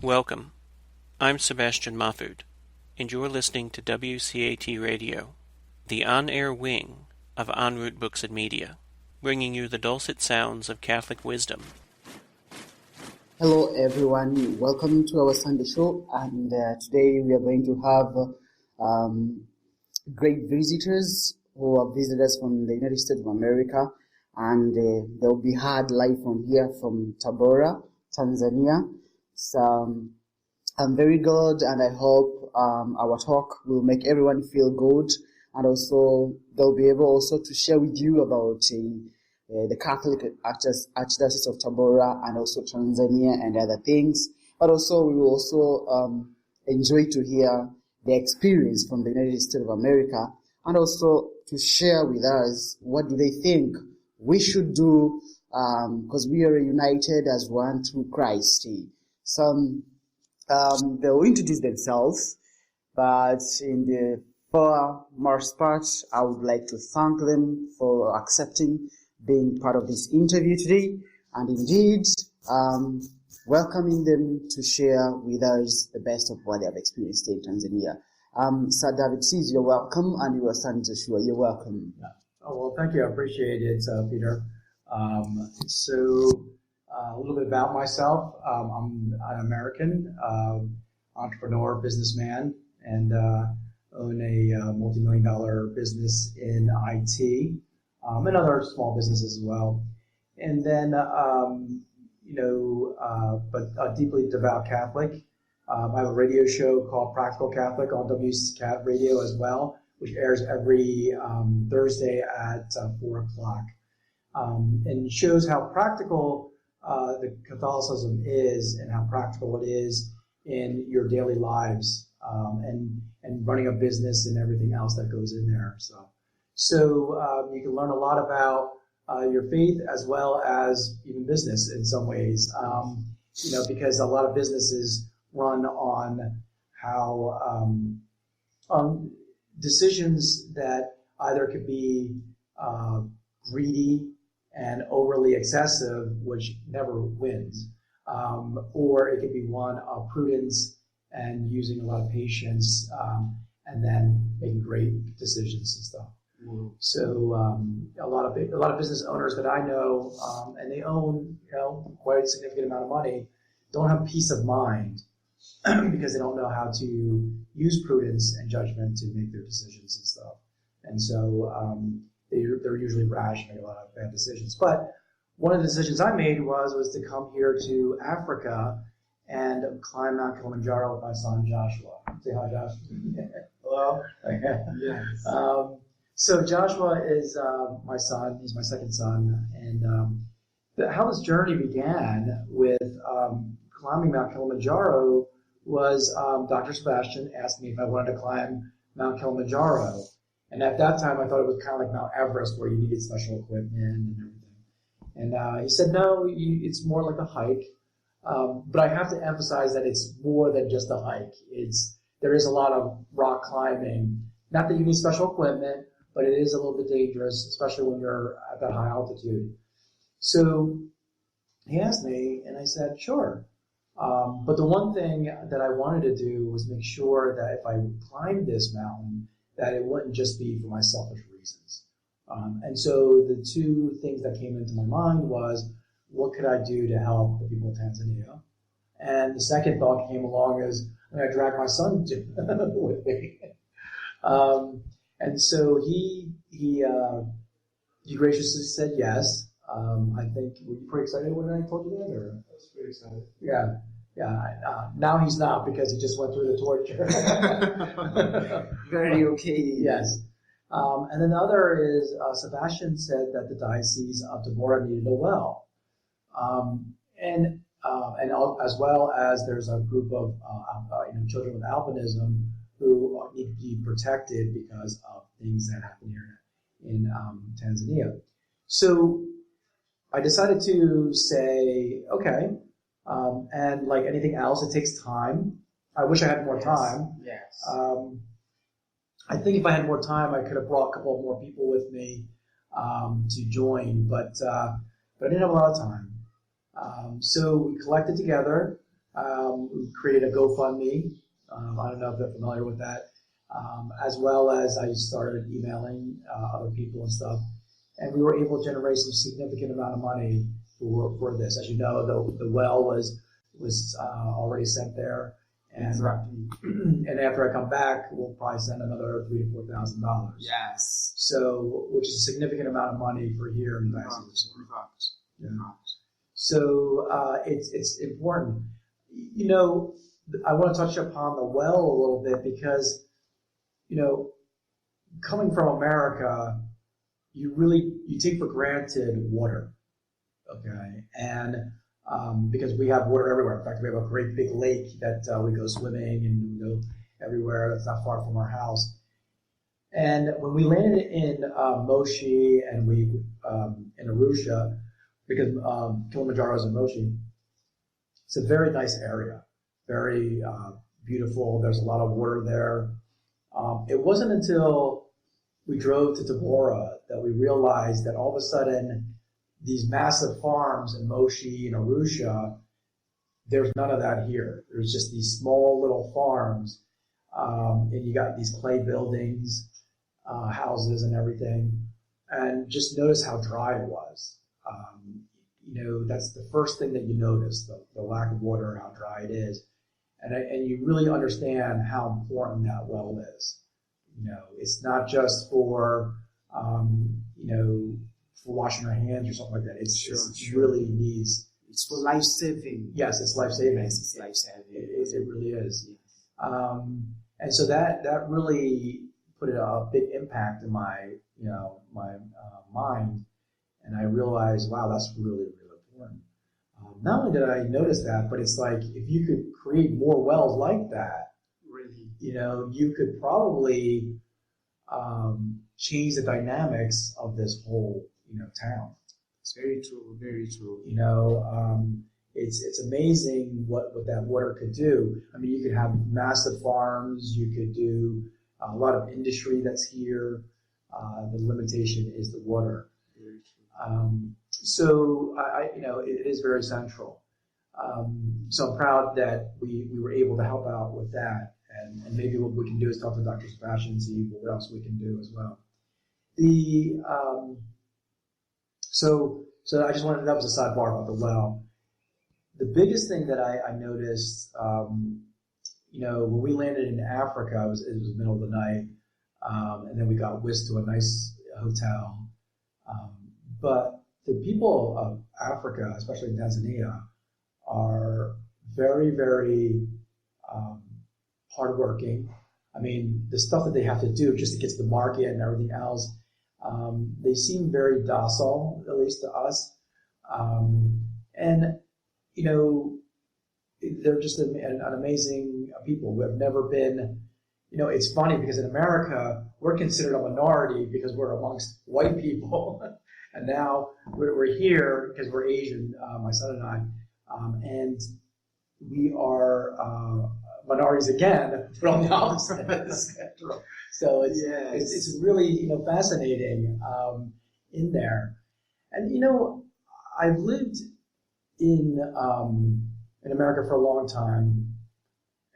Welcome. I'm Sebastian Mahfoud, and you're listening to WCAT Radio, the on-air wing of En Route Books and Media, bringing you the dulcet sounds of Catholic wisdom. Hello everyone, welcome to our Sunday show, and today we are going to have great visitors who have visited us from the United States of America, and they'll be heard live from here from Tabora, Tanzania. So I'm very good, and I hope our talk will make everyone feel good, and also they'll be able also to share with you about the Catholic Archdiocese of Tabora and also Tanzania and other things. But also we will also enjoy to hear the experience from the United States of America, and also to share with us what do they think we should do, because we are united as one through Christ. They'll introduce themselves, but in the foremost part, I would like to thank them for accepting being part of this interview today, and indeed welcoming them to share with us the best of what they have experienced in Tanzania. Sir David Suess, you're welcome, and your son Joshua, you're welcome. Yeah. Oh, well, thank you. I appreciate it, Peter. A little bit about myself. I'm an American entrepreneur, businessman, and own a multi-million-dollar business in IT, and other small businesses as well. And then, but a deeply devout Catholic. I have a radio show called Practical Catholic on WCAT Radio as well, which airs every Thursday at 4 o'clock, and shows how practical the Catholicism is, and how practical it is in your daily lives, and running a business and everything else that goes in there. So you can learn a lot about your faith as well as even business in some ways, because a lot of businesses run on how decisions that either could be greedy and overly excessive, which never wins, or it could be one of prudence and using a lot of patience, and then making great decisions and stuff. Mm-hmm. So a lot of business owners that I know, and they own quite a significant amount of money, don't have peace of mind because they don't know how to use prudence and judgment to make their decisions and stuff. And so they're usually rash and make a lot of bad decisions. But one of the decisions I made was to come here to Africa and climb Mount Kilimanjaro with my son Joshua. Say hi, Josh. Hello. Yes. So Joshua is my son. He's my second son, and how this journey began with climbing Mount Kilimanjaro was Dr. Sebastian asked me if I wanted to climb Mount Kilimanjaro. And at that time, I thought it was kind of like Mount Everest, where you needed special equipment and everything. And he said, no, it's more like a hike. But I have to emphasize that it's more than just a hike. There is a lot of rock climbing. Not that you need special equipment, but it is a little bit dangerous, especially when you're at that high altitude. So he asked me, and I said, sure. But the one thing that I wanted to do was make sure that if I climbed this mountain, that it wouldn't just be for my selfish reasons. And so the two things that came into my mind was, what could I do to help the people of Tanzania? And the second thought came along as, I'm going to drag my son with me. And so he graciously said yes. I think, were you pretty excited when I told you that? Or? I was pretty excited. Yeah. Now he's not, because he just went through the torture. Very okay. Yes. And then the other is Sebastian said that the Diocese of Tabora needed a well, and as well as there's a group of children with albinism who need to be protected because of things that happen here in Tanzania. So I decided to say, okay. And like anything else, it takes time. I wish I had more time. Yes. I think if I had more time, I could have brought a couple more people with me to join, but I didn't have a lot of time. So we collected together We created a GoFundMe. I don't know if they're familiar with that. As well as I started emailing other people and stuff. And we were able to generate some significant amount of money for this. As you know, the well was already sent there. And, and after I come back, we'll probably send another $3,000 to $4,000. Yes. So, which is a significant amount of money for here in the diocese. Yeah. So it's important. You know, I want to touch upon the well a little bit because, you know, coming from America, you take for granted water, okay, and because we have water everywhere. In fact, we have a great big lake that we go swimming and we go everywhere. That's not far from our house. And when we landed in Moshi and we in Arusha, because Kilimanjaro is in Moshi, it's a very nice area, very beautiful. There's a lot of water there. It wasn't until we drove to Tabora that we realized that all of a sudden these massive farms in Moshi and Arusha, there's none of that here. There's just these small little farms, and you got these clay buildings, houses and everything, and just notice how dry it was. You know, that's the first thing that you notice, the lack of water, how dry it is. And you really understand how important that well is. You know, it's not just for, you know, for washing our hands or something like that. It really needs. It's for life-saving. Yes, it's life-saving. Yes, it's life-saving. It really is. Yes. And so that really put a big impact in my, you know, my mind. And I realized, wow, that's really, really important. Not only did I notice that, but it's like if you could create more wells like that, really, you know, you could probably change the dynamics of this whole, you know, town. It's very true, very true. You know, it's amazing what that water could do. I mean, you could have massive farms, you could do a lot of industry that's here. The limitation is the water. Very true. So you know, it is very central. So I'm proud that we were able to help out with that, and maybe what we can do is talk to Dr. Sebastian and see what else we can do as well. So I just wanted, that was a sidebar about the well. The biggest thing that I noticed, you know, when we landed in Africa, it was the middle of the night, and then we got whisked to a nice hotel. But the people of Africa, especially in Tanzania, are very, very hardworking. I mean, the stuff that they have to do just to get to the market and everything else, they seem very docile, at least to us. And, you know, they're just an amazing people who have never been, you know, it's funny because in America, we're considered a minority because we're amongst white people. And now we're here because we're Asian, my son and I, and we are minorities again, but on the opposite end of the spectrum. So it's really, you know, fascinating in there. And, you know, I've lived in America for a long time,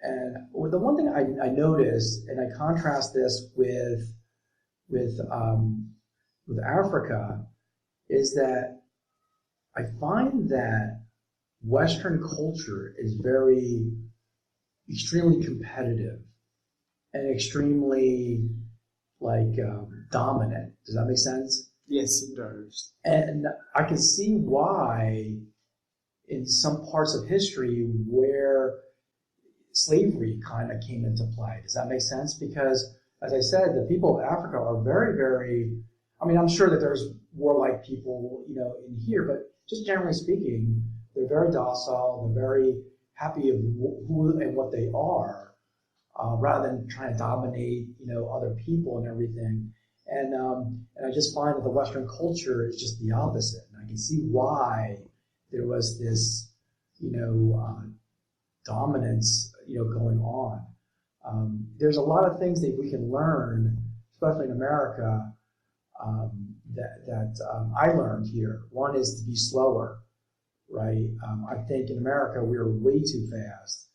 and the one thing I noticed, and I contrast this with Africa, is that I find that Western culture is extremely competitive and extremely dominant. Does that make sense? Yes, it does. And I can see why in some parts of history where slavery kind of came into play. Does that make sense? Because, as I said, the people of Africa are very, very, I mean, I'm sure that there's warlike people, you know, in here, but just generally speaking, they're very docile, they're very happy of who and what they are, rather than trying to dominate, you know, other people and everything. And I just find that the Western culture is just the opposite. And I can see why there was this, you know, dominance, you know, going on. There's a lot of things that we can learn, especially in America, that I learned here. One is to be slower. right? I think in America we're way too fast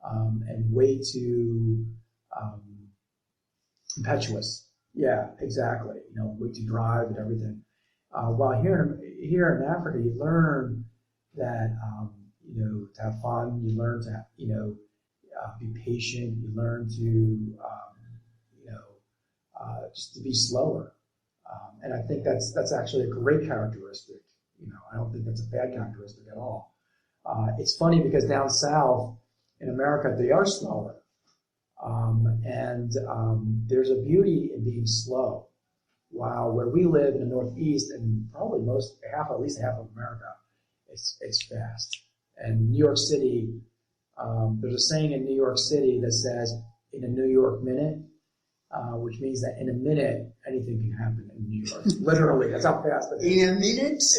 and way too impetuous. Yeah, exactly. Way too drive and everything. While here in Africa, you learn that to have fun. You learn to be patient. You learn to just to be slower. And I think that's actually a great characteristic. I don't think that's a bad characteristic at all. It's funny because down south in America, they are slower. And there's a beauty in being slow. While where we live in the Northeast and probably at least half of America, it's fast. And New York City, there's a saying in New York City that says, in a New York minute, which means that in a minute, anything can happen in New York. Literally, that's how fast it is.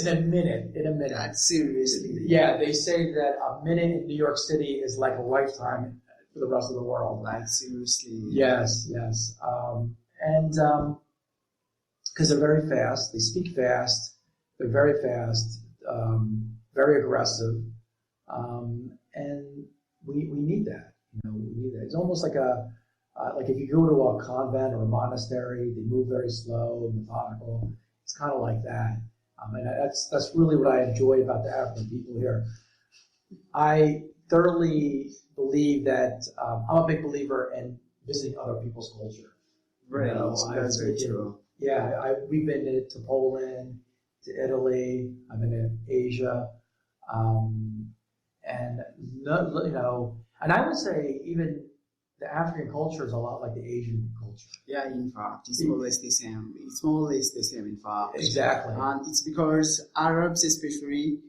In a minute? In a minute. That's seriously. Yeah, they say that a minute in New York City is like a lifetime for the rest of the world. Like, seriously. Yes. And because they're very fast, they speak fast, they're very fast, very aggressive, and we need that. We need that. It's almost like like if you go to a convent or a monastery, they move very slow, methodical. It's kind of like that. And that's really what I enjoy about the African people here. I thoroughly believe that I'm a big believer in visiting other people's culture. Right, that's very true. Yeah, we've been to Poland, to Italy. I've been to Asia, and and I would say even the African culture is a lot like the Asian culture. Yeah, in fact, it's more or less the same. It's more or less the same, in fact. Exactly. And it's because Arabs, especially,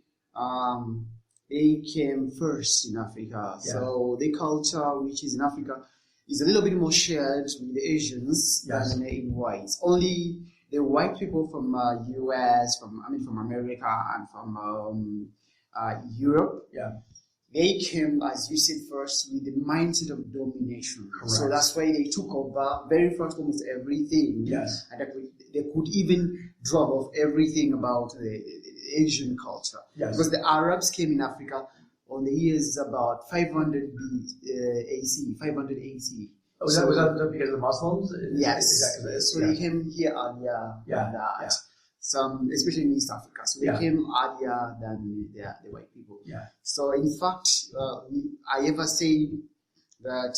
they came first in Africa. Yeah. So the culture which is in Africa is a little bit more shared with the Asians than in whites. Only the white people from US, from America, and from Europe. Yeah. They came, as you said, first with the mindset of domination. Correct. So that's why they took over very first almost everything. Yes. And they could even drop off everything about the Asian culture. Yes. Because the Arabs came in Africa on the years about 500 AC, 500 AC. Oh, was that because of the Muslims? Yes. Exactly. So they came here earlier than that. Yeah. Some, especially in East Africa. So they came earlier than the white people. Yeah. So in fact, I ever say that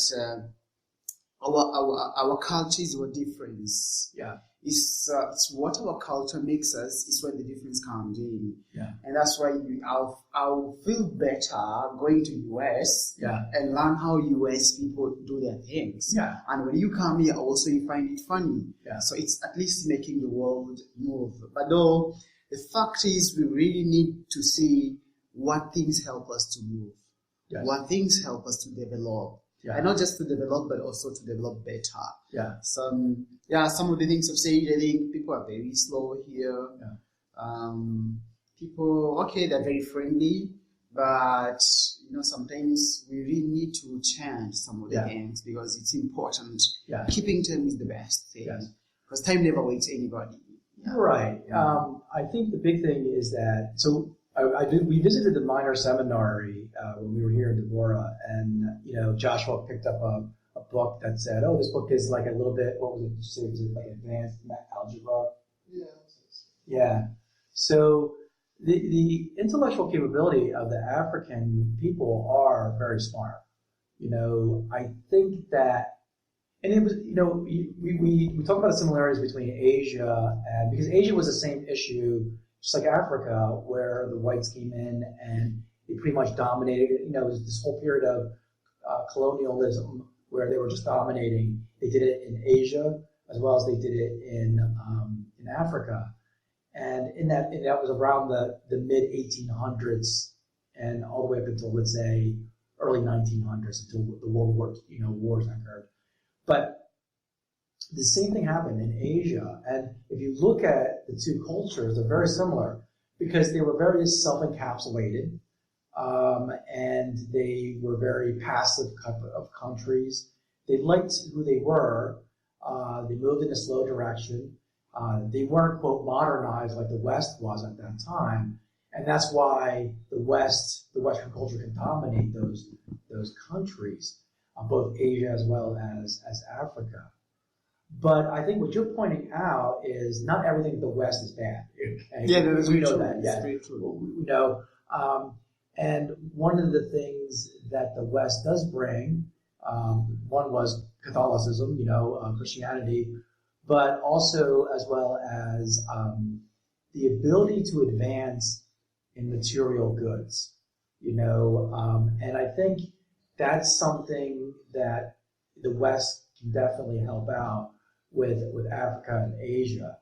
our cultures were different. Yeah. It's what our culture makes us is where the difference comes in. Yeah. And that's why I'll feel better going to US and learn how US people do their things. Yeah. And when you come here also you find it funny. Yeah. So it's at least making the world move. But though the fact is we really need to see what things help us to move. Yes. What things help us to develop. Yeah. And not just to develop, but also to develop better. Yeah. Some of the things I've said, I think people are very slow here. Yeah. People, they're very friendly, but sometimes we really need to change some of the things because it's important. Yeah. Keeping time is the best thing because time never waits anybody. Yeah. Right. I think the big thing is that we visited the minor seminary when we were here in Tabora, and Joshua picked up a book that said, "Oh, this book is like a little bit. What was it? Did you say it was like advanced algebra?" Yeah. Yeah. So the intellectual capability of the African people are very smart. I think that, and it was we talk about the similarities between Asia and because Asia was the same issue. Just like Africa, where the whites came in and they pretty much dominated. It was this whole period of colonialism where they were just dominating. They did it in Asia as well as they did it in Africa, and that was around the mid 1800s and all the way up until let's say early 1900s until the wars occurred. But the same thing happened in Asia, and if you look at the two cultures, they're very similar because they were very self-encapsulated, and they were very passive of countries. They liked who they were. They moved in a slow direction. They weren't, quote, modernized like the West was at that time, And that's why the Western culture can dominate those countries, both Asia as well as Africa. But I think what you're pointing out is not everything in the West is bad. Okay? Yeah, that's we very know true. that. Yeah, very true. we know. And one of the things that the West does bring, one was Catholicism, Christianity, but also as well as the ability to advance in material goods, and I think that's something that the West can definitely help out with Africa and Asia.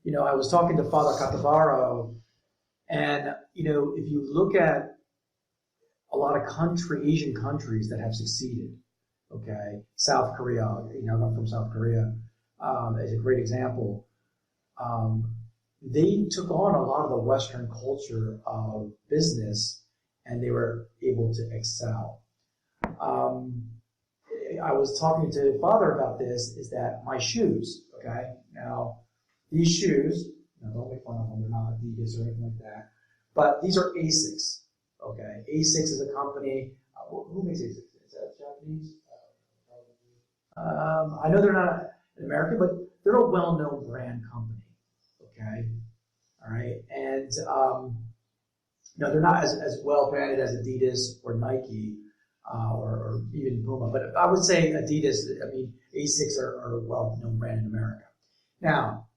I was talking to Father Catavaro, and if you look at a lot of Asian countries that have succeeded, okay, South Korea, I'm from South Korea, is a great example. They took on a lot of the Western culture of business, and they were able to excel. I was talking to Father about this, is that my shoes, okay? Now, these shoes, don't make fun of them, they're not Adidas or anything like that, but these are ASICs, okay? ASICs is a company, who makes ASICs? Is that Japanese? I know they're not American, but they're a well-known brand company, okay? All right, and they're not as well branded as Adidas or Nike or even Puma, but I would say Adidas. I mean, ASICs are a well-known brand in America. Now,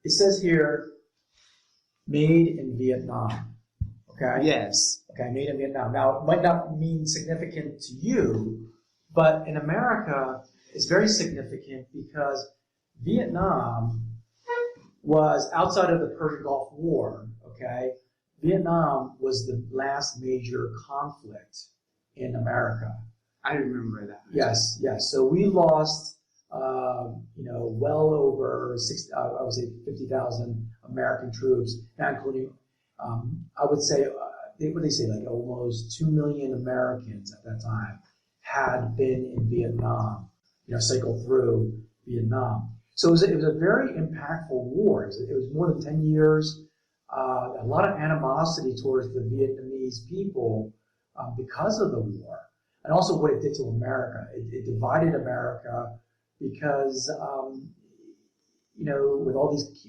it says here, made in Vietnam. Okay. Yes. Okay, made in Vietnam. Now, it might not mean significant to you, but in America, it's very significant because Vietnam was outside of the Persian Gulf War, okay? Vietnam was the last major conflict in America. I remember that. Yes. So we lost, well over 50,000 American troops, not including, I would say, like almost 2 million Americans at that time had been in Vietnam, cycled through Vietnam. So it was a very impactful war. It was more than 10 years. A lot of animosity towards the Vietnamese people because of the war, and also what it did to America. It divided America because, with all these,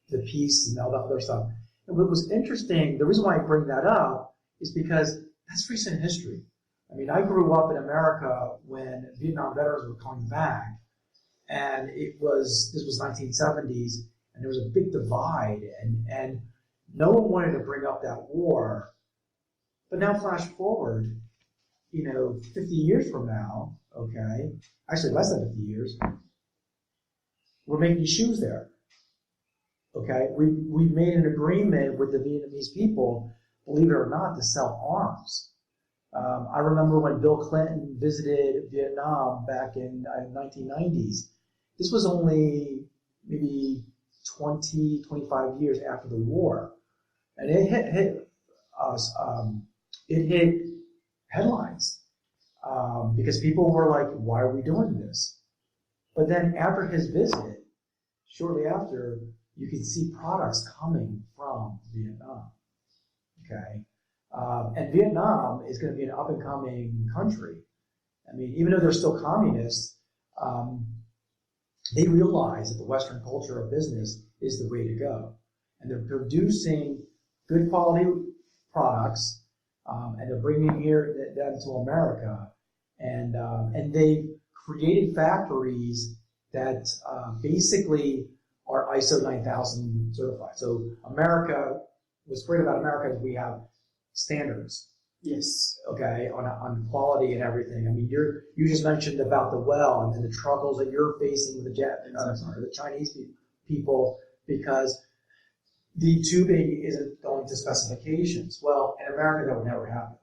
the peace and all that other stuff. And what was interesting, the reason why I bring that up is because that's recent history. I mean, I grew up in America when Vietnam veterans were coming back. And this was 1970s, and there was a big divide, and no one wanted to bring up that war. But now flash forward, 50 years from now, okay, actually less than 50 years, we're making shoes there. Okay, we made an agreement with the Vietnamese people, believe it or not, to sell arms. I remember when Bill Clinton visited Vietnam back in 1990s. This was only maybe 20, 25 years after the war. And it hit us, it hit headlines because people were like, why are we doing this? But then after his visit, shortly after, you could see products coming from Vietnam. Okay? And Vietnam is going to be an up-and-coming country. I mean, even though they're still communists, they realize that the Western culture of business is the way to go. And they're producing good quality products, and they're bringing them to America. And they've created factories that basically are ISO 9000 certified. So what's great about America is we have standards. Yes. Okay, on quality and everything. I mean, you just mentioned about the well and the struggles that you're facing with the Chinese people because the tubing isn't going to specifications. Well, in America, that would never happen.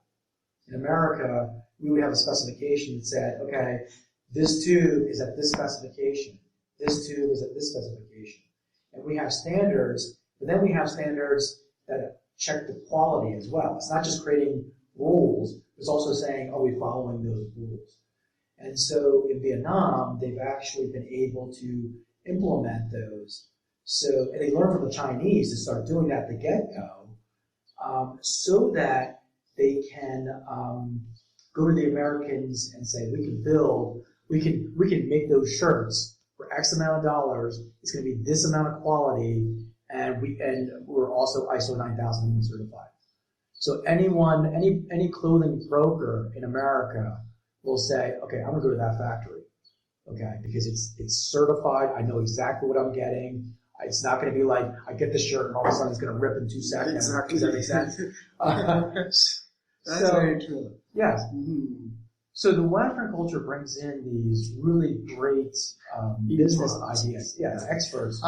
In America, we would have a specification that said, okay, this tube is at this specification. This tube is at this specification. And we have standards, but then we have standards that check the quality as well. It's not just creating rules, it's also saying, are we following those rules? And so in Vietnam, they've actually been able to implement those So, and they learn from the Chinese to start doing that at the get-go, so that they can go to the Americans and say, we can make those shirts for X amount of dollars. It's going to be this amount of quality, and we're also ISO 9000 certified. So any clothing broker in America will say, okay, I'm going to go to that factory, okay, because it's certified. I know exactly what I'm getting. It's not going to be like I get the shirt and all of a sudden it's going to rip in 2 seconds. Exactly. Does that make sense? That's very true. Yes. Mm-hmm. So the Western culture brings in these really great business ideas. Yeah, experts.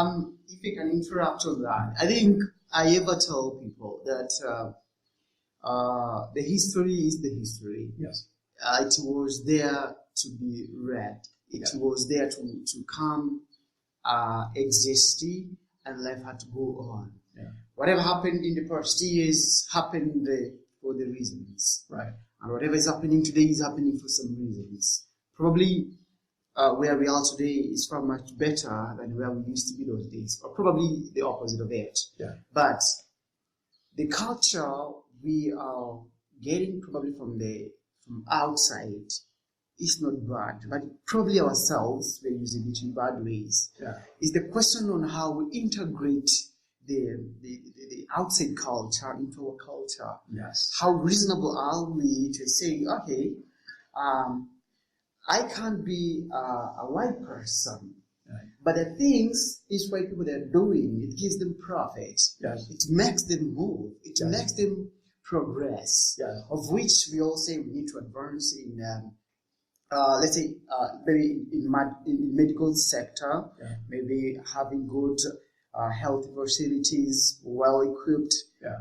If you can interrupt on that, I think I ever tell people that the history is the history. Yes. It was there to be read. It was there to come existing, and life had to go on. Yeah. Whatever happened in the past years happened for the reasons. Right. And whatever is happening today is happening for some reasons. Probably where we are today is far much better than where we used to be those days, or probably the opposite of it. Yeah. But the culture we are getting probably from outside is not bad, but probably ourselves we're using it in bad ways. Yeah. It's the question on how we integrate the outside culture into our culture. Yes. How reasonable are we to say, okay, I can't be a white person, right, but the things these white people are doing, it gives them profit. Yes. It makes them move. It Yes. makes them progress. Yes. Of which we all say we need to advance in. Let's say maybe in medical sector, Yeah. maybe having good health facilities, well equipped,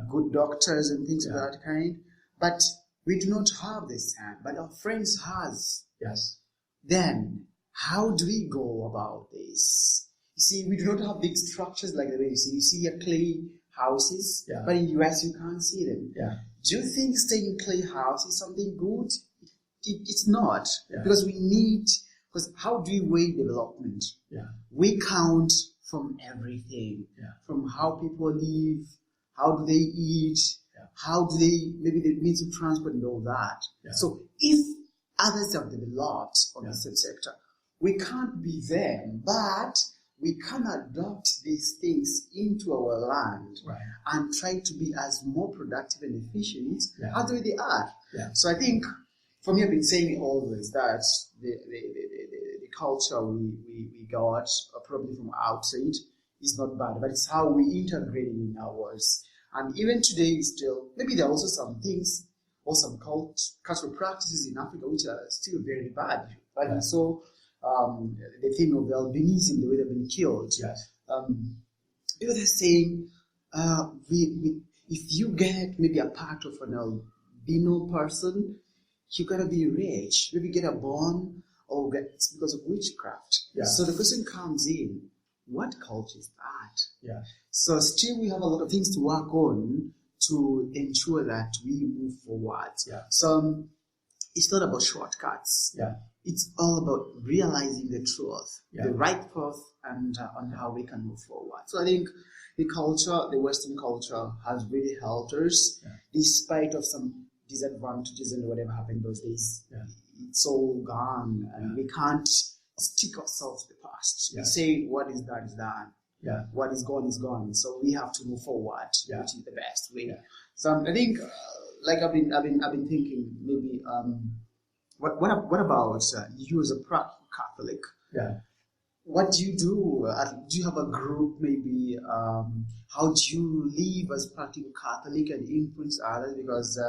good doctors and things of that kind. But we do not have this hand, but our friends has. Yes. Then how do we go about this? You see, we do not have big structures like the way you see. You see a clay houses, but in the US you can't see them. Yeah. Do you think staying in clay house is something good? It's not, Yeah. because how do we weigh development? Yeah. We count from everything, from how people live, how do they eat, how do they, maybe the means of transport and all that. Yeah. So if others have developed on the same sector, we can't be them, but we can adopt these things into our land and try to be as more productive and efficient as they are. Yeah. So I think, for me, I've been saying always that the culture we got probably from outside is not bad, but it's how we integrate it in ours. And even today, still, maybe there are also some things or some cultural practices in Africa which are still very bad. Like we saw the thing of the albinism, the way they've been killed. Yes. People are saying, if you get maybe a part of an albino person, you gotta be rich. Maybe get a bond, or it's because of witchcraft. Yeah. So the question comes in, what culture is that? Yeah. So still we have a lot of things to work on to ensure that we move forward. Yeah. So it's not about shortcuts. Yeah. It's all about realizing the truth, Yeah. the right path, and on how we can move forward. So I think the culture, the Western culture, has really helped us, despite of some disadvantages and whatever happened those days. Yeah. It's all gone, and we can't stick ourselves to the past. Yeah. We say what is done is done. Yeah. What is gone is gone. So we have to move forward, Yeah. which is the best way. Yeah. So I think, like I've been thinking, maybe what about you as a practical Catholic? Yeah. What do you do? Do you have a group? Maybe how do you live as practical Catholic and influence others? Because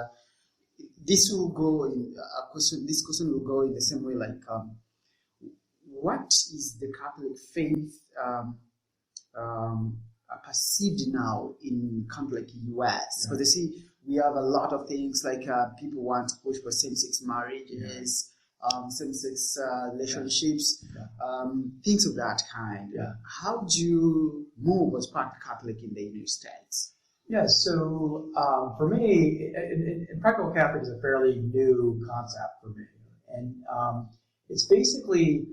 this will go in a question. This question will go in the same way. Like, what is the Catholic faith perceived now in countries like US? Because they see we have a lot of things like people want to push for same-sex marriages, same-sex relationships, things of that kind. Yeah. How do you move as practical Catholic in the United States? Yeah, so for me, practical Catholic is a fairly new concept for me. And it's basically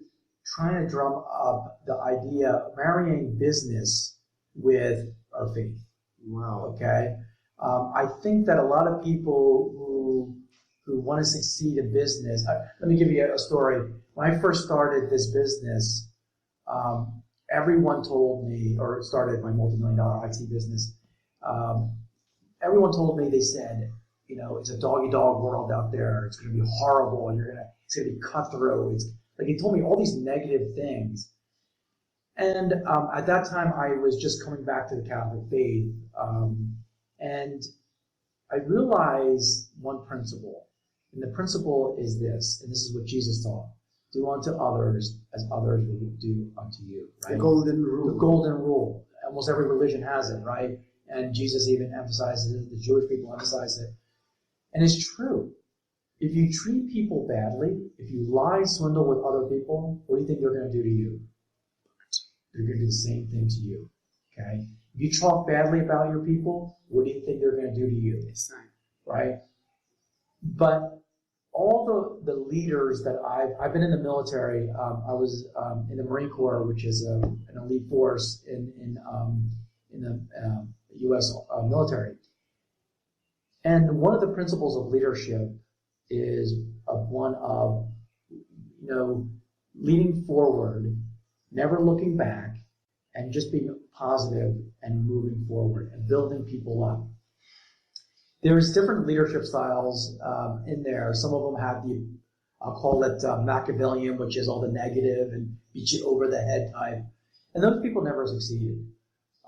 trying to drum up the idea of marrying business with our faith. Wow. Okay? I think that a lot of people who want to succeed in business, let me give you a story. When I first started this business, everyone told me, or started my multi-million-dollar IT business, everyone told me, they said, it's a dog-eat-dog world out there. It's going to be horrible, and it's going to be cutthroat. They told me all these negative things. And at that time, I was just coming back to the Catholic faith, and I realized one principle, and the principle is this, and this is what Jesus taught: do unto others as others will do unto you. Right? The golden rule. The golden rule. Almost every religion has it, right? And Jesus even emphasizes it. The Jewish people emphasize it. And it's true. If you treat people badly, if you lie, swindle with other people, what do you think they're going to do to you? They're going to do the same thing to you. Okay? If you talk badly about your people, what do you think they're going to do to you? Right? But all the leaders that I've been in the military. I was in the Marine Corps, which is an elite force in the U.S. Military. And one of the principles of leadership is one of leading forward, never looking back, and just being positive and moving forward and building people up. There's different leadership styles in there. Some of them have I'll call it Machiavellian, which is all the negative and beat you over the head type. And those people never succeeded.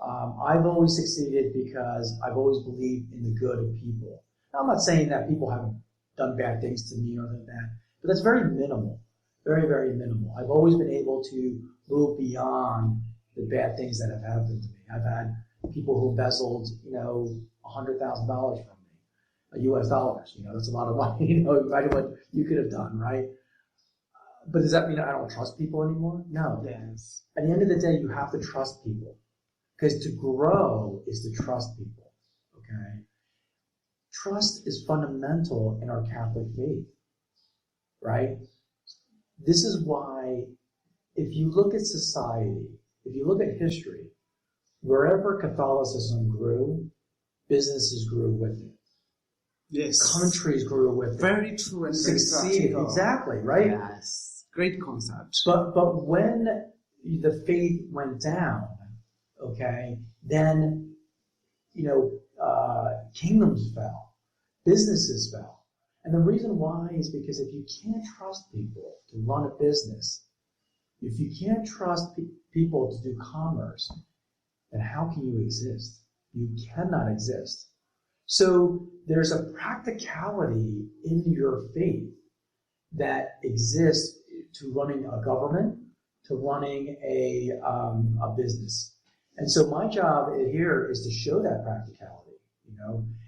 I've always succeeded because I've always believed in the good of people. Now, I'm not saying that people haven't done bad things to me or that, but that's very minimal. Very, very minimal. I've always been able to move beyond the bad things that have happened to me. I've had people who embezzled, $100,000 from me, U.S. dollars. That's a lot of money. Imagine what you could have done, right? But does that mean I don't trust people anymore? No. Yes. At the end of the day, you have to trust people, because to grow is to trust people. Okay. Trust is fundamental in our Catholic faith, right? This is why, if you look at society, if you look at history, wherever Catholicism grew, businesses grew with it. Yes. Countries grew with it. Very true and very Succeeded. practical. Exactly, right? Yes. Great concept. But when the faith went down, okay, then, kingdoms fell, businesses fell. And the reason why is because if you can't trust people to run a business, if you can't trust people to do commerce, then how can you exist? You cannot exist. So there's a practicality in your faith that exists to running a government, to running a business. And so my job here is to show that practicality,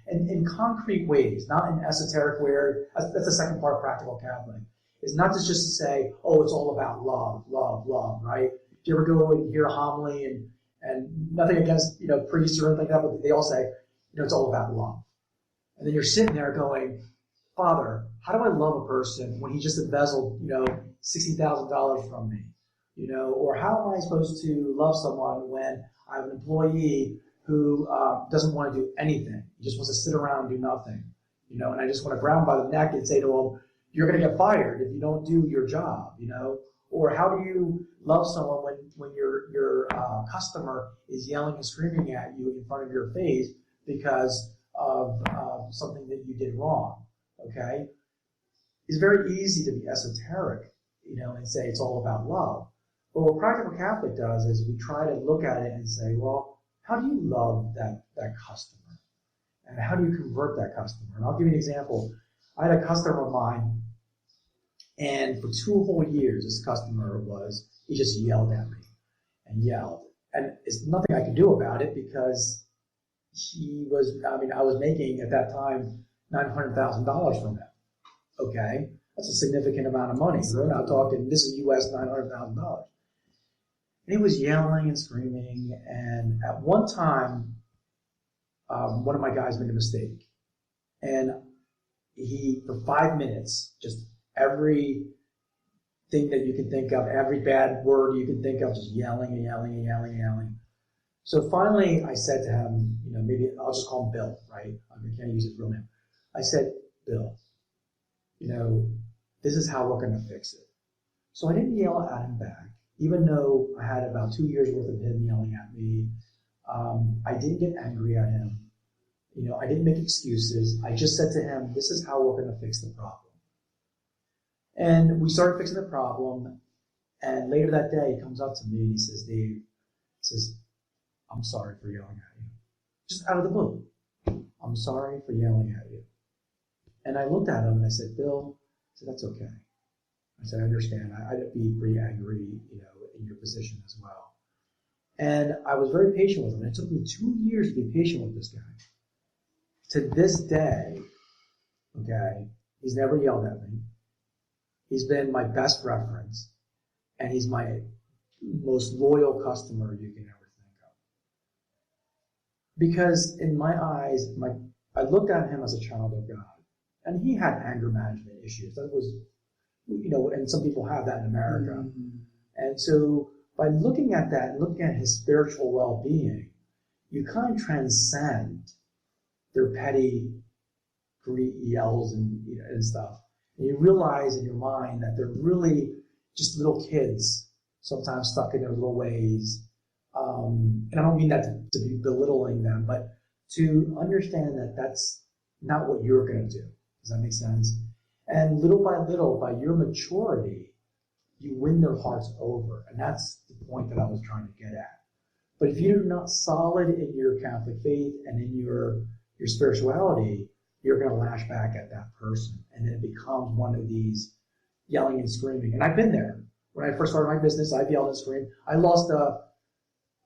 and in concrete ways, not in esoteric ways. That's the second part of Practical Catholic. It's not just to say, oh, it's all about love, love, love, right? Do you ever go and hear a homily and nothing against, priests or anything like that, but they all say, it's all about love. And then you're sitting there going, Father, how do I love a person when he just embezzled, $60,000 from me? Or how am I supposed to love someone when I have an employee who doesn't want to do anything? He just wants to sit around and do nothing, and I just want to grab him by the neck and say to him, you're going to get fired if you don't do your job, Or how do you love someone when your customer is yelling and screaming at you in front of your face because of something that you did wrong, okay? It's very easy to be esoteric, and say it's all about love. But what Practical Catholic does is we try to look at it and say, well, how do you love that customer? And how do you convert that customer? And I'll give you an example. I had a customer of mine, and for 2 whole years, this customer he just yelled at me and yelled. And it's nothing I could do about it because I was making at that time $900,000 from him. Okay? That's a significant amount of money. We're not talking, this is US $900,000. And he was yelling and screaming, and at one time, one of my guys made a mistake. And he, for 5 minutes, just every thing that you can think of, every bad word you can think of, just yelling and yelling and yelling and yelling. So finally, I said to him, maybe I'll just call him Bill, right? I can't use his real name. I said, Bill, this is how we're going to fix it. So I didn't yell at him back, even though I had about 2 years worth of him yelling at me. I didn't get angry at him. I didn't make excuses. I just said to him, this is how we're going to fix the problem. And we started fixing the problem. And later that day, he comes up to me and he says, Dave, I'm sorry for yelling at you. Just out of the blue. I'm sorry for yelling at you. And I looked at him and I said, Bill, that's okay. I said, I understand. I'd be pretty angry, in your position as well. And I was very patient with him. And it took me 2 years to be patient with this guy. To this day, okay, he's never yelled at me. He's been my best reference. And he's my most loyal customer you can ever think of. Because in my eyes, I looked at him as a child of God. And he had anger management issues. That was, and some people have that in America. Mm-hmm. And so by looking at that, looking at his spiritual well-being, you kind of transcend their petty yells and stuff. And you realize in your mind that they're really just little kids, sometimes stuck in their little ways. And I don't mean that to be belittling them, but to understand that that's not what you're going to do. Does that make sense? And little, by your maturity, you win their hearts over. And that's the point that I was trying to get at. But if you're not solid in your Catholic faith and in your spirituality, you're going to lash back at that person. And then it becomes one of these yelling and screaming. And I've been there. When I first started my business, I've yelled and screamed. I lost a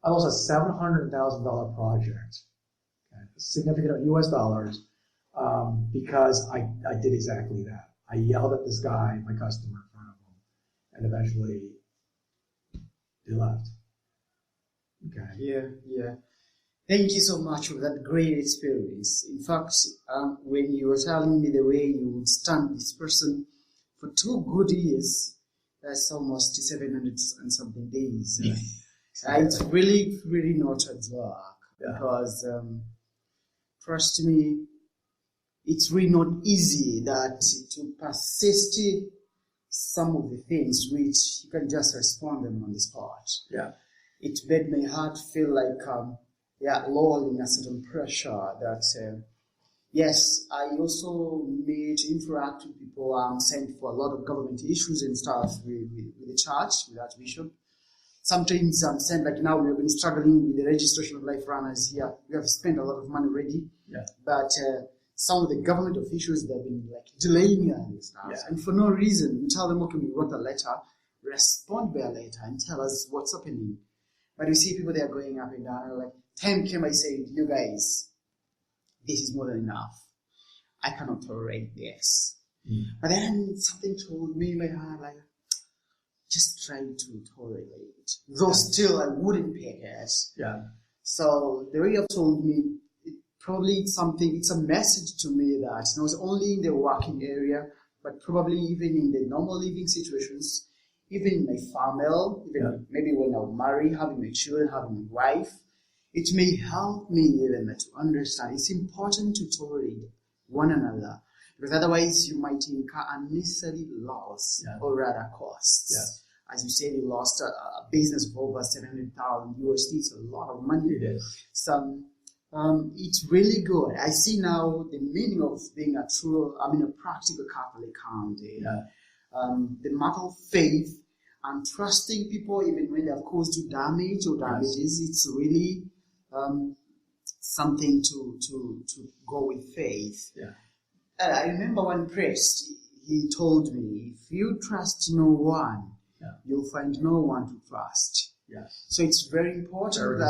$700,000 project, okay, significant US dollars, because I did exactly that. I yelled at this guy, my customer, in front of him, and eventually they left. Okay. Yeah. Thank you so much for that great experience. In fact, when you were telling me the way you would stand this person for 2 good years, that's almost 700 and something days. It's really, really not a joke, because trust me, it's really not easy that to persist some of the things which you can just respond them on the spot. Yeah. It made my heart feel like lowering a certain pressure that yes, I also made interact with people. I'm sent for a lot of government issues and stuff with the church, with Archbishop. Sometimes I'm sent, like now we've been struggling with the registration of life runners here. We have spent a lot of money already. Yeah. But some of the government officials, they've been like delaying and stuff. Yeah. And for no reason, you tell them, okay, we wrote a letter, respond by a letter and tell us what's happening. But you see people, they are going up and down. And like, time came, I said, you guys, this is more than enough. I cannot tolerate this. But then something told me in my heart, like, just try to tolerate it. Though still I wouldn't pick it. Yeah. So the way you told me, it's a message to me that not only in the working area, but probably even in the normal living situations, even in my family, even maybe when I'm married, having my children, having my wife, it may help me even to understand it's important to tolerate one another, because otherwise you might incur unnecessary loss or rather costs. Yeah. As you said, you lost a business of over 700,000 USD. It's a lot of money. It is. So it's really good. I see now the meaning of being a practical Catholic county. The matter of faith and trusting people even when they have caused you damage or damages. It's really something to go with faith. Yeah. And I remember one priest, he told me, if you trust no one, you'll find no one to trust. Yes. So it's very important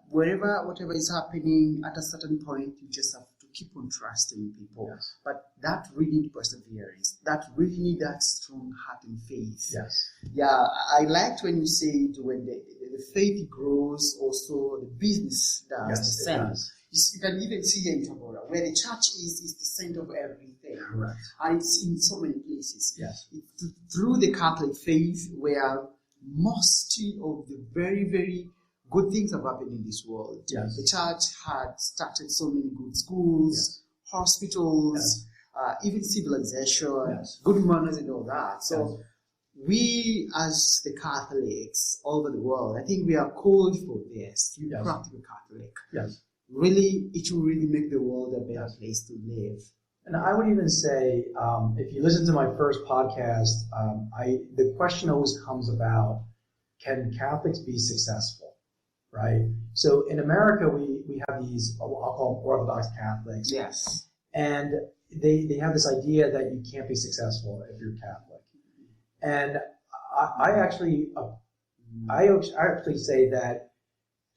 whatever is happening at a certain point, you just have to keep on trusting people. Yes. But that really needs perseverance. That really needs that strong heart and faith. Yes. Yeah, I liked when you said when the faith grows, also the business does the same. You can even see here in Tabora, where the church is the center of everything. Right. And it's in so many places. Yes. Through the Catholic faith, where most of the very, very good things have happened in this world. Yes. The church had started so many good schools, hospitals, even civilization, good manners and all that. So we, as the Catholics all over the world, I think we are called for this, to be practical Catholic. Yes. Really, it will really make the world a better place to live. And I would even say, if you listen to my first podcast, the question always comes about, can Catholics be successful, right? So in America, we have these, I'll call them Orthodox Catholics. Yes. And they have this idea that you can't be successful if you're Catholic. And I actually say that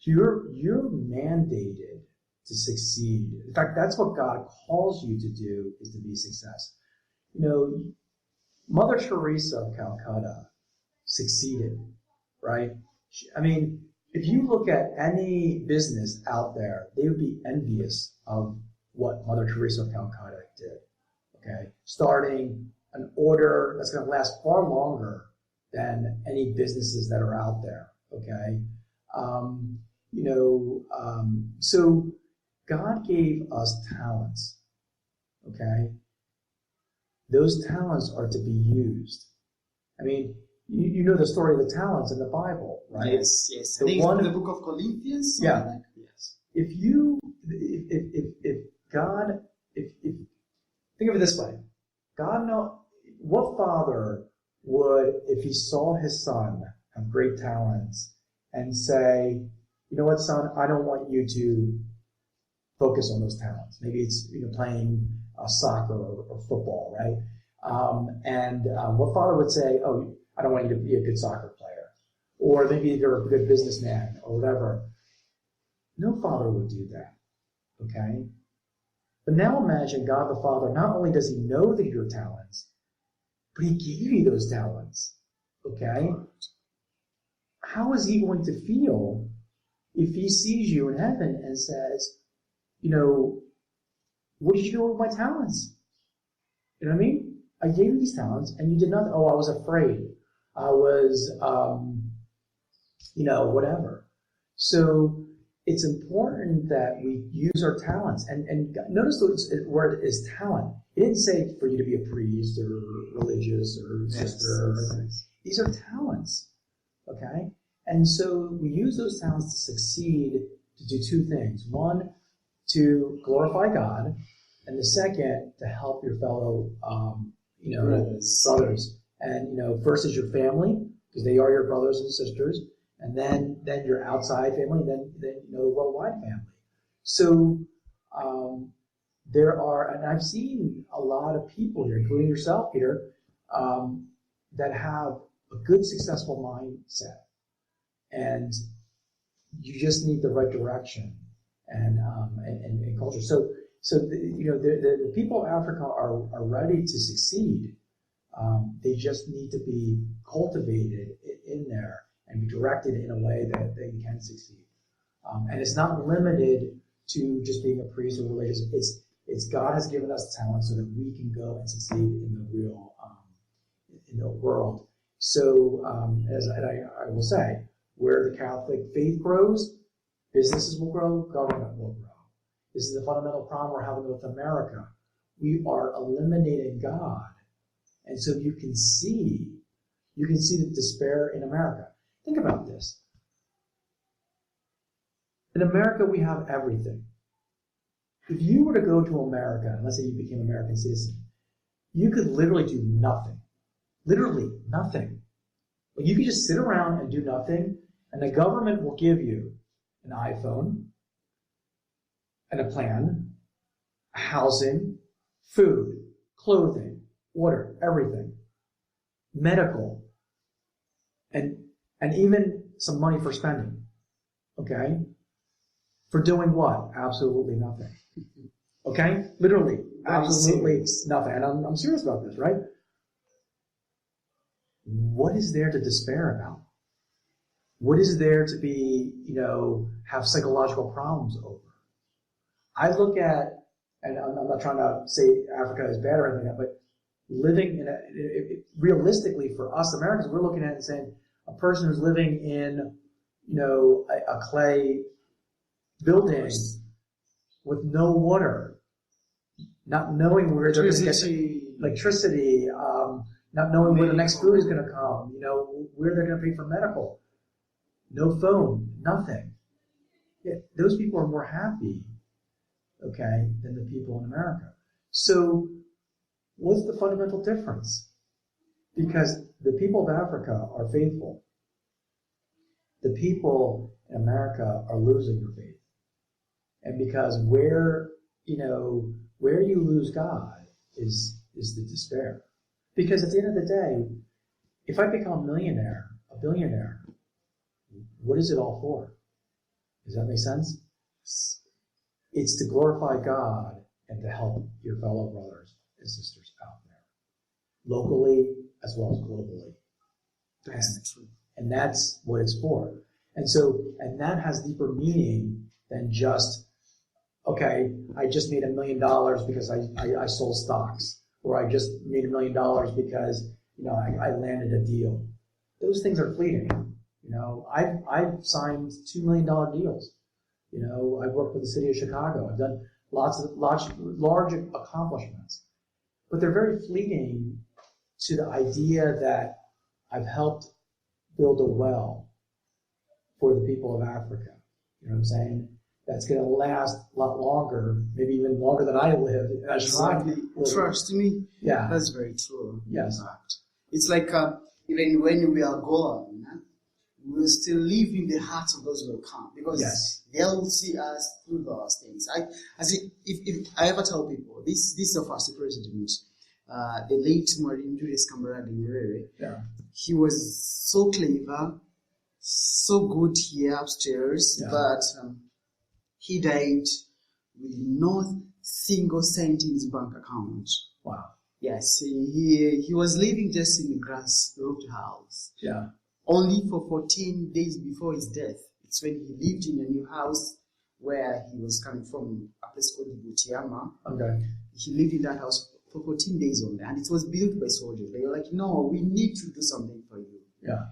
you're mandated to succeed. In fact, that's what God calls you to do, is to be success. You know, Mother Teresa of Calcutta succeeded, right? I mean, if you look at any business out there, they would be envious of what Mother Teresa of Calcutta did, okay? Starting an order that's going to last far longer than any businesses that are out there, okay? So God gave us talents, okay? Those talents are to be used. I mean, you know the story of the talents in the Bible, right? Yes. I think it's in the book of Corinthians. Yeah. Yes. If think of it this way, what father would, if he saw his son have great talents, and say, you know what, son, I don't want you to focus on those talents. Maybe it's playing soccer or football, right? What father would say, oh, I don't want you to be a good soccer player, or maybe you're a good businessman or whatever. No father would do that, okay? But now imagine God the Father, not only does he know that your talents, but he gave you those talents, okay? How is he going to feel if he sees you in heaven and says, what did you do with my talents? You know what I mean? I gave you these talents and you did nothing. Oh, I was afraid. I was, whatever. So it's important that we use our talents. And notice the word is talent. It didn't say for you to be a priest or religious or sister. Yes. These are talents, okay? And so we use those talents to succeed, to do two things. One, to glorify God, and the second, to help your fellow, brothers. And, first is your family, because they are your brothers and sisters, and then your outside family, then the worldwide family. So there are, and I've seen a lot of people here, including yourself, Peter, that have a good, successful mindset, and you just need the right direction and culture. So the people of Africa are ready to succeed. They just need to be cultivated in there and be directed in a way that they can succeed. And it's not limited to just being a priest or religious. It's God has given us talent so that we can go and succeed in the real in the world. So as I will say, where the Catholic faith grows, businesses will grow, government will grow. This is the fundamental problem we're having with America. We are eliminating God. And so you can see the despair in America. Think about this. In America, we have everything. If you were to go to America, and let's say you became an American citizen, you could literally do nothing. Literally nothing. But you could just sit around and do nothing, and the government will give you an iPhone, and a plan, housing, food, clothing, water, everything, medical, and even some money for spending, okay? For doing what? Absolutely nothing, okay? Literally, absolutely nothing. And I'm serious about this, right? What is there to despair about? What is there to be, have psychological problems over? I look at, and I'm not trying to say Africa is bad or anything like that, but living realistically for us Americans, we're looking at it and saying a person who's living in, a clay building with no water, not knowing where they're going to get electricity, not knowing where the next food is going to come, where they're going to pay for medical, no phone, nothing. Yeah, those people are more happy, okay, than the people in America. So what's the fundamental difference? Because the people of Africa are faithful. The people in America are losing their faith. And because where you lose God is the despair. Because at the end of the day, if I become a millionaire, a billionaire, what is it all for? Does that make sense? It's to glorify God and to help your fellow brothers and sisters out there, locally as well as globally. And that's what it's for. And that has deeper meaning than just, okay, I just made $1 million because I sold stocks, or I just made $1 million because I landed a deal. Those things are fleeting. I've signed $2 million deals. I've worked with the city of Chicago. I've done large accomplishments, but they're very fleeting to the idea that I've helped build a well for the people of Africa. You know what I'm saying? That's going to last a lot longer, maybe even longer than I live. Exactly. Trust me. Yeah. That's very true. Yes. In fact. It's like even when we are gone, we will still live in the hearts of those who will come, because they'll see us through those things. If I ever tell people, this is our first president, the late Martin Julius Kambarage Nyerere. Yeah. He was so clever, so good here upstairs, but he died with no single cent in his bank account. Wow. Yes, he was living just in a grass-roofed house. Yeah. Only for 14 days before his death. It's when he lived in a new house where he was coming from, a place called Butiama. Okay. He lived in that house for 14 days only, and it was built by soldiers. They were like, no, we need to do something for you. Yeah.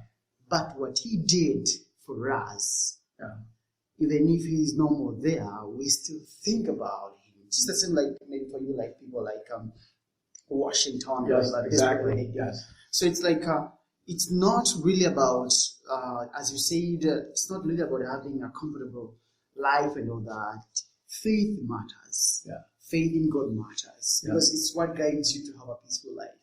But what he did for us, even if he is no more there, we still think about him. Just the same like maybe for you, like people like Washington. Yes, exactly. Yes. So it's like it's not really about, as you said, it's not really about having a comfortable life and all that. Faith matters. Yeah. Faith in God matters, because it's what guides you to have a peaceful life.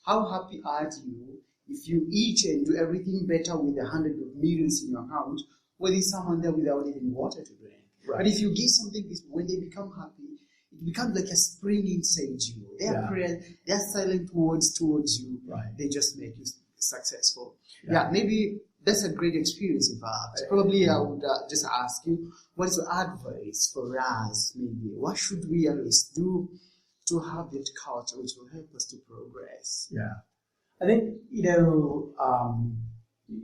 How happy are you if you eat and do everything better with the hundreds of millions in your account, where there's someone there without even water to drink? Right. But if you give something, when they become happy, it becomes like a spring inside you. Their prayer, their silent words towards you, they just make you successful. Maybe that's a great experience. In fact, probably I would just ask you, what is your advice for us? Maybe what should we at least do to have that culture which will help us to progress? Yeah, I think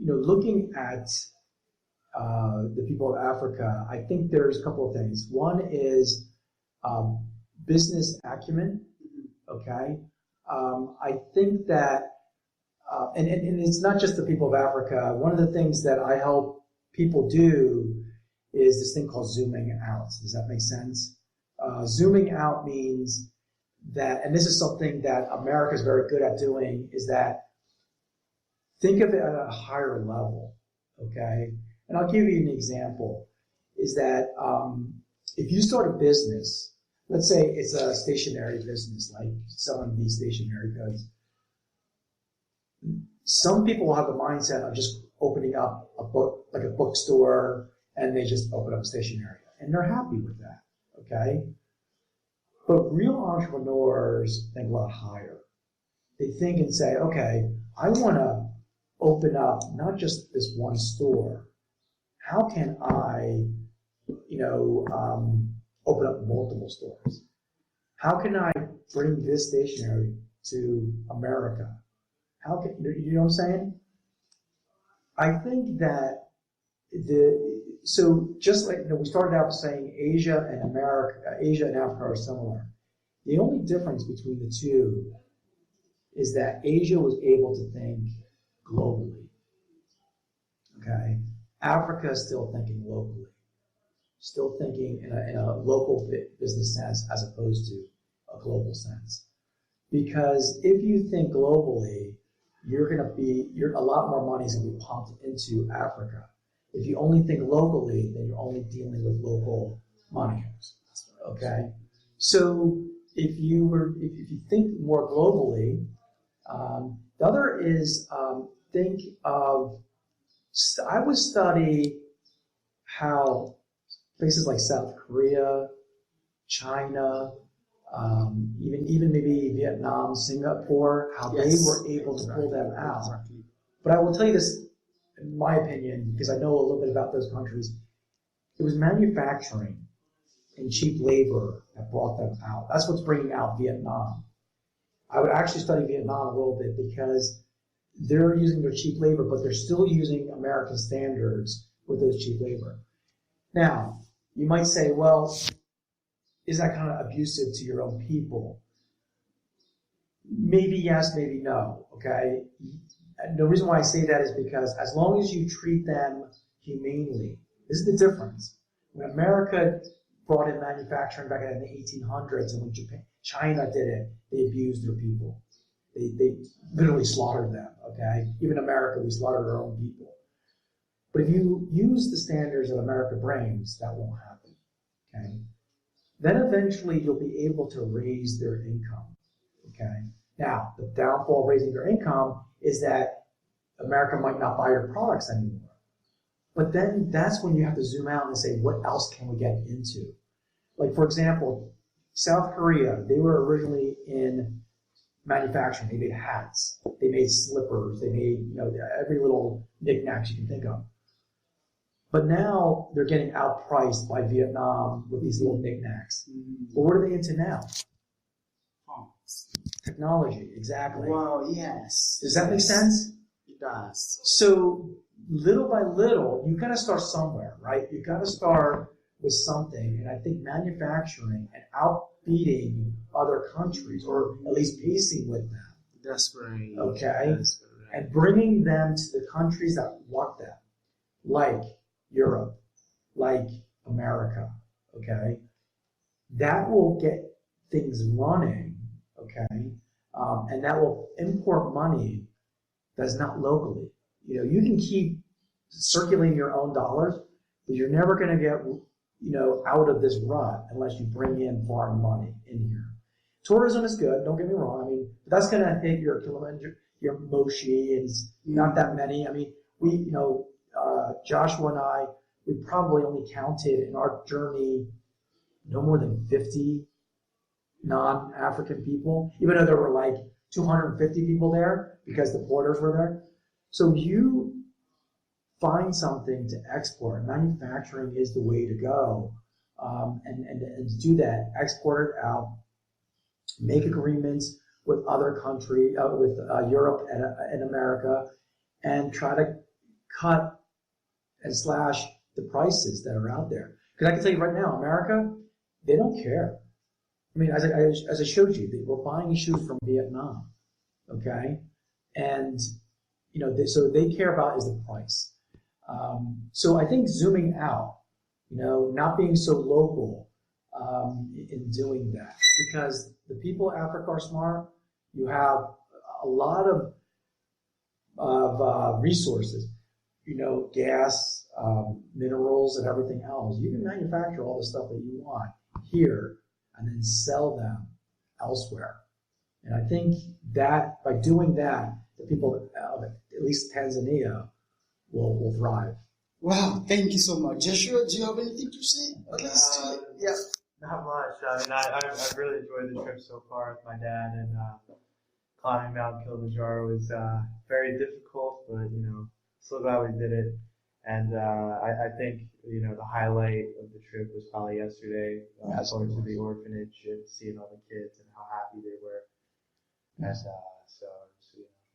looking at the people of Africa, I think there's a couple of things. One is business acumen. Okay, I think that. And it's not just the people of Africa. One of the things that I help people do is this thing called zooming out. Does that make sense? Zooming out means that, and this is something that America is very good at doing, is that think of it at a higher level, okay? And I'll give you an example, is that if you start a business, let's say it's a stationary business, like selling these stationary goods. Some people will have the mindset of just opening up a book, like a bookstore, and they just open up a stationery, and they're happy with that, okay? But real entrepreneurs think a lot higher. They think and say, okay, I want to open up not just this one store. How can I, open up multiple stores? How can I bring this stationery to America? How can, you know what I'm saying? I think that so just like we started out saying Asia and Africa are similar. The only difference between the two is that Asia was able to think globally. Okay? Africa is still thinking locally, still thinking in a local business sense as opposed to a global sense. Because if you think globally, a lot more money is going to be pumped into Africa. If you only think locally, then you're only dealing with local money. Okay? So if you think more globally, the other is think of, I would study how places like South Korea, China, even maybe Vietnam, Singapore, how they were able to pull them out. Exactly. But I will tell you this, in my opinion, because I know a little bit about those countries, it was manufacturing and cheap labor that brought them out. That's what's bringing out Vietnam. I would actually study Vietnam a little bit because they're using their cheap labor, but they're still using American standards with those cheap labor. Now, you might say, well, is that kind of abusive to your own people? Maybe yes, maybe no, okay? The reason why I say that is because as long as you treat them humanely, this is the difference. When America brought in manufacturing back in the 1800s, and when China did it, they abused their people. They literally slaughtered them, okay? Even America, we slaughtered our own people. But if you use the standards that America brings, that won't happen, okay? Then eventually you'll be able to raise their income, okay? Now, the downfall of raising their income is that America might not buy your products anymore. But then that's when you have to zoom out and say, what else can we get into? Like, for example, South Korea, they were originally in manufacturing. They made hats. They made slippers. They made, every little knickknack you can think of. But now they're getting outpriced by Vietnam with these little knickknacks. But what are they into now? Technology, exactly. Wow, yes. Does that make sense? It does. So little by little, you got to start somewhere, right? You got to start with something. And I think manufacturing and outbeating other countries, or at least pacing with them. That's right. Okay? That's right. And bringing them to the countries that want them, like Europe, like America, okay? That will get things running, okay? And that will import money that's not locally. You can keep circulating your own dollars, but you're never going to get, out of this rut unless you bring in foreign money in here. Tourism is good, don't get me wrong. But that's going to hit your Kilimanjaro, your Moshi, and it's not that many. We, Joshua and I, we probably only counted in our journey no more than 50 non-African people, even though there were like 250 people there because the porters were there. So you find something to export. Manufacturing is the way to go. And to do that, export it out, make agreements with other countries, with Europe and America, and try to cut and slash the prices that are out there. Because I can tell you right now, America, they don't care. As I showed you, they were buying shoes from Vietnam, okay? And, so they care about is the price. So I think zooming out, not being so local in doing that. Because the people of Africa are smart. You have a lot of resources, gas, minerals, and everything else. You can manufacture all the stuff that you want here and then sell them elsewhere. And I think that by doing that, the people of at least Tanzania will thrive. Wow, thank you so much. Joshua, do you have anything to say? Yeah. Not much. I've really enjoyed the trip so far with my dad, and climbing Mount Kilimanjaro was very difficult, but so glad we did it. And I think the highlight of the trip was probably yesterday, going to the orphanage and seeing all the kids and how happy they were. And so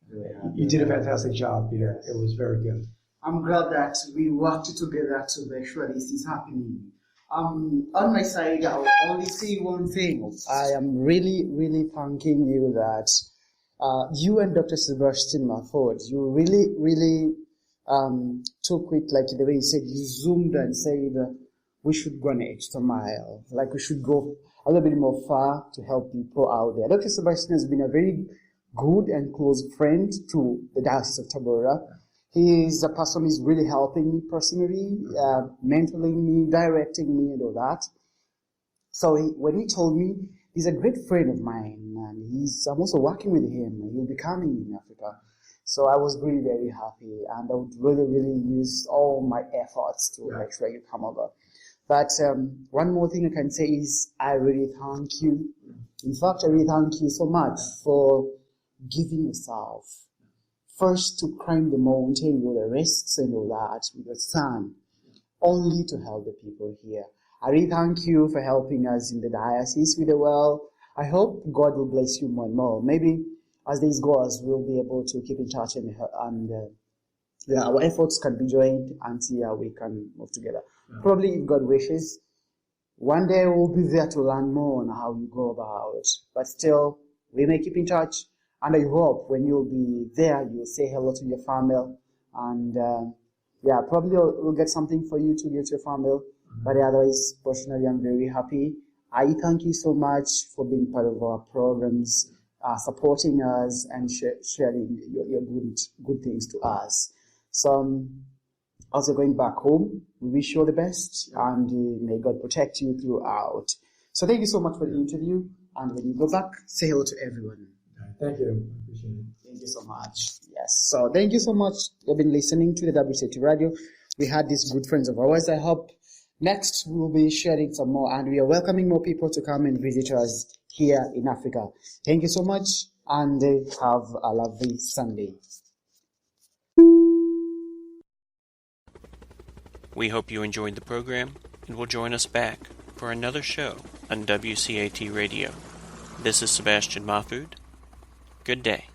really happy. You did a fantastic job, Peter. It was very good. I'm glad that we worked together to make sure this is happening. On my side, I'll only say one thing. I am really, really thanking you that you and Dr. Sebastian Mahfoud, you really, really took it like the way he said, he zoomed and said, we should go an extra mile. Like we should go a little bit more far to help people out there. Dr. Sebastian has been a very good and close friend to the Diocese of Tabora. He is a person who is really helping me personally, mentoring me, directing me and all that. So when he told me, he's a great friend of mine, and I'm also working with him. He'll be coming in Africa. So I was really very happy, and I would really, really use all my efforts to make sure you come over. But one more thing I can say is I really thank you. In fact, I really thank you so much for giving yourself. First to climb the mountain with the risks and all that with your son, only to help the people here. I really thank you for helping us in the diocese with the well. I hope God will bless you more and more. Maybe as days go, we'll be able to keep in touch and our efforts can be joined until we can move together. Yeah. Probably, if God wishes, one day we'll be there to learn more on how you go about it. But still, we may keep in touch. And I hope when you'll be there, you'll say hello to your family. And probably we'll get something for you to give to your family. Mm-hmm. But otherwise, personally, I'm very happy. I thank you so much for being part of our programs, supporting us and sharing your good things to us. So as you're going back home, we wish you all the best and may God protect you throughout. So thank you so much for the interview. And when you go back, say hello to everyone. Thank you. I appreciate it. Thank you so much. Yes. So thank you so much. You've been listening to the WCAT Radio. We had these good friends of ours. I hope next we'll be sharing some more, and we are welcoming more people to come and visit us here in Africa. Thank you so much, and have a lovely Sunday. We hope you enjoyed the program and will join us back for another show on WCAT Radio. This is Sebastian Mahfood. Good day.